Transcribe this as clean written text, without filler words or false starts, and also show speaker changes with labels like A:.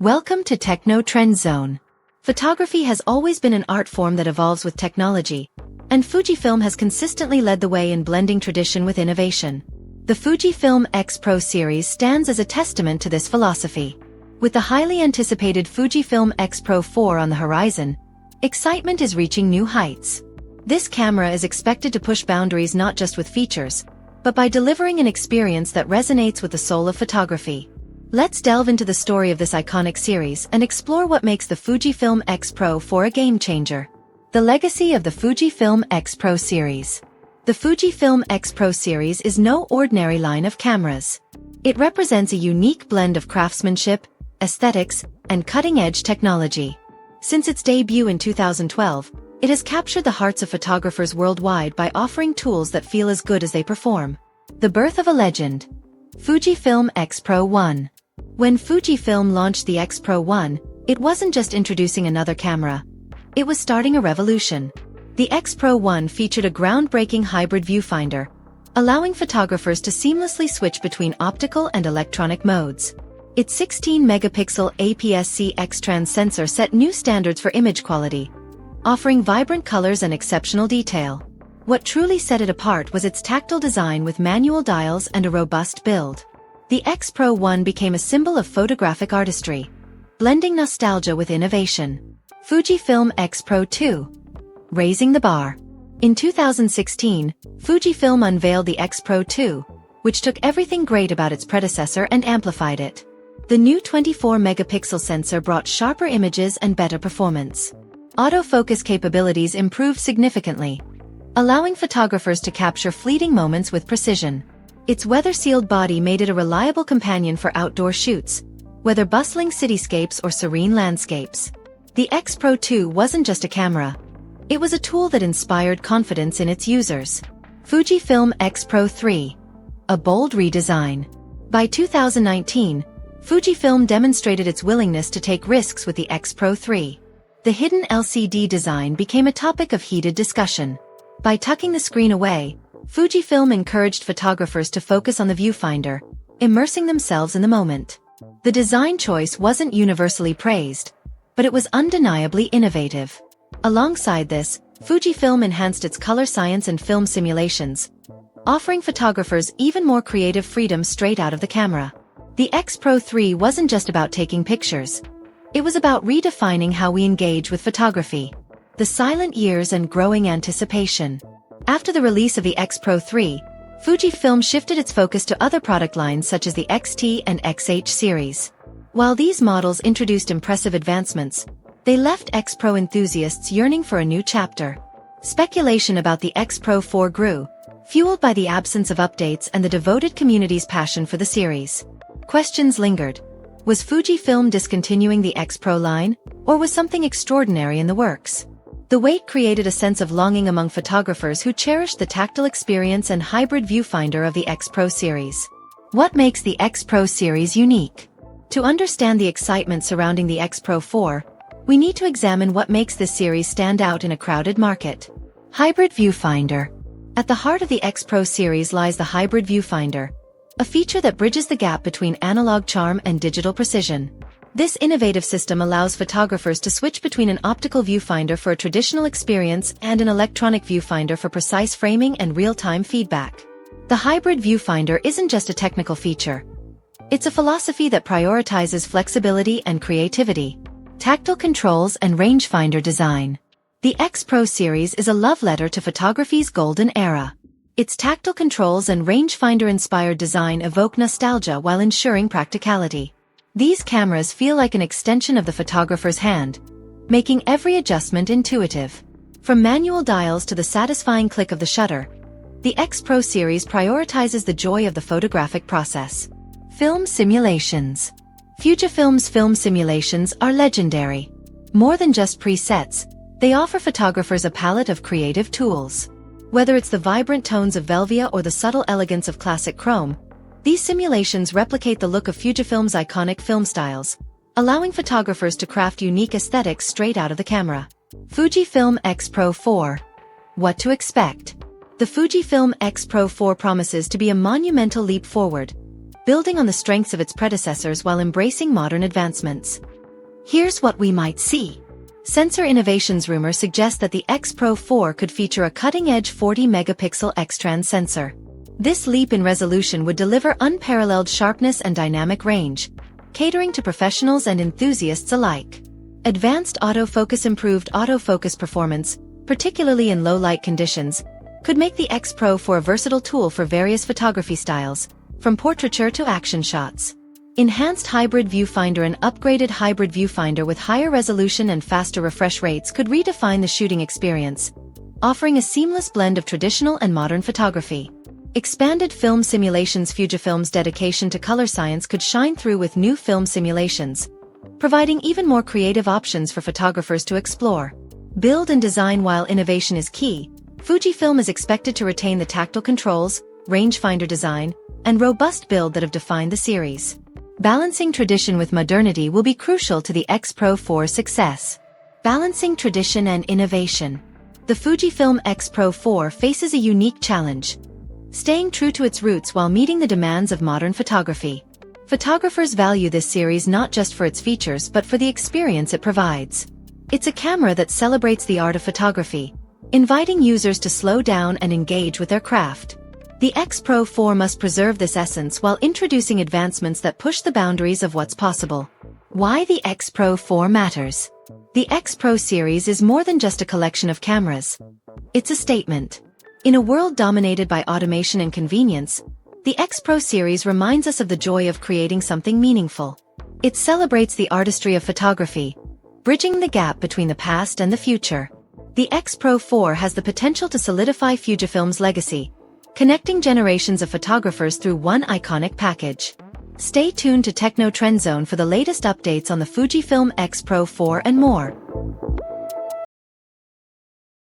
A: Welcome to Techno Trend Zone. Photography has always been an art form that evolves with technology, and Fujifilm has consistently led the way in blending tradition with innovation. The Fujifilm X-Pro series stands as a testament to this philosophy. With the highly anticipated Fujifilm X-Pro 4 on the horizon, excitement is reaching new heights. This camera is expected to push boundaries not just with features, but by delivering an experience that resonates with the soul of photography. Let's delve into the story of this iconic series and explore what makes the Fujifilm X-Pro 4 a game-changer. The legacy of the Fujifilm X-Pro series. The Fujifilm X-Pro series is no ordinary line of cameras. It represents a unique blend of craftsmanship, aesthetics, and cutting-edge technology. Since its debut in 2012, it has captured the hearts of photographers worldwide by offering tools that feel as good as they perform. The birth of a legend. Fujifilm X-Pro 1. When Fujifilm launched the X-Pro 1, it wasn't just introducing another camera. It was starting a revolution. The X-Pro 1 featured a groundbreaking hybrid viewfinder, allowing photographers to seamlessly switch between optical and electronic modes. Its 16-megapixel APS-C X-Trans sensor set new standards for image quality, offering vibrant colors and exceptional detail. What truly set it apart was its tactile design with manual dials and a robust build. The X-Pro 1 became a symbol of photographic artistry, blending nostalgia with innovation. Fujifilm X-Pro 2. Raising the bar. In 2016, Fujifilm unveiled the X-Pro 2, which took everything great about its predecessor and amplified it. The new 24-megapixel sensor brought sharper images and better performance. Autofocus capabilities improved significantly, allowing photographers to capture fleeting moments with precision. Its weather-sealed body made it a reliable companion for outdoor shoots, whether bustling cityscapes or serene landscapes. The X-Pro 2 wasn't just a camera. It was a tool that inspired confidence in its users. Fujifilm X-Pro 3. A bold redesign. By 2019, Fujifilm demonstrated its willingness to take risks with the X-Pro 3. The hidden LCD design became a topic of heated discussion. By tucking the screen away, Fujifilm encouraged photographers to focus on the viewfinder, immersing themselves in the moment. The design choice wasn't universally praised, but it was undeniably innovative. Alongside this, Fujifilm enhanced its color science and film simulations, offering photographers even more creative freedom straight out of the camera. The X-Pro 3 wasn't just about taking pictures. It was about redefining how we engage with photography. The silent years and growing anticipation. After the release of the X-Pro 3, Fujifilm shifted its focus to other product lines such as the XT and XH series. While these models introduced impressive advancements, they left X-Pro enthusiasts yearning for a new chapter. Speculation about the X-Pro 4 grew, fueled by the absence of updates and the devoted community's passion for the series. Questions lingered. Was Fujifilm discontinuing the X-Pro line, or was something extraordinary in the works? The wait created a sense of longing among photographers who cherished the tactile experience and hybrid viewfinder of the X-Pro series. What makes the X-Pro series unique? To understand the excitement surrounding the X-Pro 4, we need to examine what makes this series stand out in a crowded market. Hybrid viewfinder. At the heart of the X-Pro series lies the hybrid viewfinder, a feature that bridges the gap between analog charm and digital precision. This innovative system allows photographers to switch between an optical viewfinder for a traditional experience and an electronic viewfinder for precise framing and real-time feedback. The hybrid viewfinder isn't just a technical feature. It's a philosophy that prioritizes flexibility and creativity. Tactile controls and rangefinder design. The X-Pro series is a love letter to photography's golden era. Its tactile controls and rangefinder-inspired design evoke nostalgia while ensuring practicality. These cameras feel like an extension of the photographer's hand, making every adjustment intuitive. From manual dials to the satisfying click of the shutter, the X-Pro series prioritizes the joy of the photographic process. Film simulations. Fujifilm's film simulations are legendary. More than just presets, they offer photographers a palette of creative tools. Whether it's the vibrant tones of Velvia or the subtle elegance of classic chrome, these simulations replicate the look of Fujifilm's iconic film styles, allowing photographers to craft unique aesthetics straight out of the camera. Fujifilm X-Pro 4. What to expect? The Fujifilm X-Pro 4 promises to be a monumental leap forward, building on the strengths of its predecessors while embracing modern advancements. Here's what we might see. Sensor Innovations rumor suggests that the X-Pro 4 could feature a cutting-edge 40-megapixel X-Trans sensor. This leap in resolution would deliver unparalleled sharpness and dynamic range, catering to professionals and enthusiasts alike. Advanced autofocus improved autofocus performance, particularly in low-light conditions, could make the X-Pro 4 a versatile tool for various photography styles, from portraiture to action shots. Enhanced hybrid viewfinder. An upgraded hybrid viewfinder with higher resolution and faster refresh rates could redefine the shooting experience, offering a seamless blend of traditional and modern photography. Expanded film simulations. Fujifilm's dedication to color science could shine through with new film simulations, providing even more creative options for photographers to explore. Build and design. While innovation is key, Fujifilm is expected to retain the tactile controls, rangefinder design, and robust build that have defined the series. Balancing tradition with modernity will be crucial to the X-Pro 4's success. Balancing tradition and innovation. The Fujifilm X-Pro 4 faces a unique challenge, staying true to its roots while meeting the demands of modern photography. Photographers value this series not just for its features but for the experience it provides. It's a camera that celebrates the art of photography, inviting users to slow down and engage with their craft. The X-Pro 4 must preserve this essence while introducing advancements that push the boundaries of what's possible. Why the X-Pro 4 matters. The X-Pro series is more than just a collection of cameras. It's a statement. In a world dominated by automation and convenience, the X-Pro series reminds us of the joy of creating something meaningful. It celebrates the artistry of photography, bridging the gap between the past and the future. The X-Pro 4 has the potential to solidify Fujifilm's legacy, connecting generations of photographers through one iconic package. Stay tuned to Techno Trend Zone for the latest updates on the Fujifilm X-Pro 4 and more.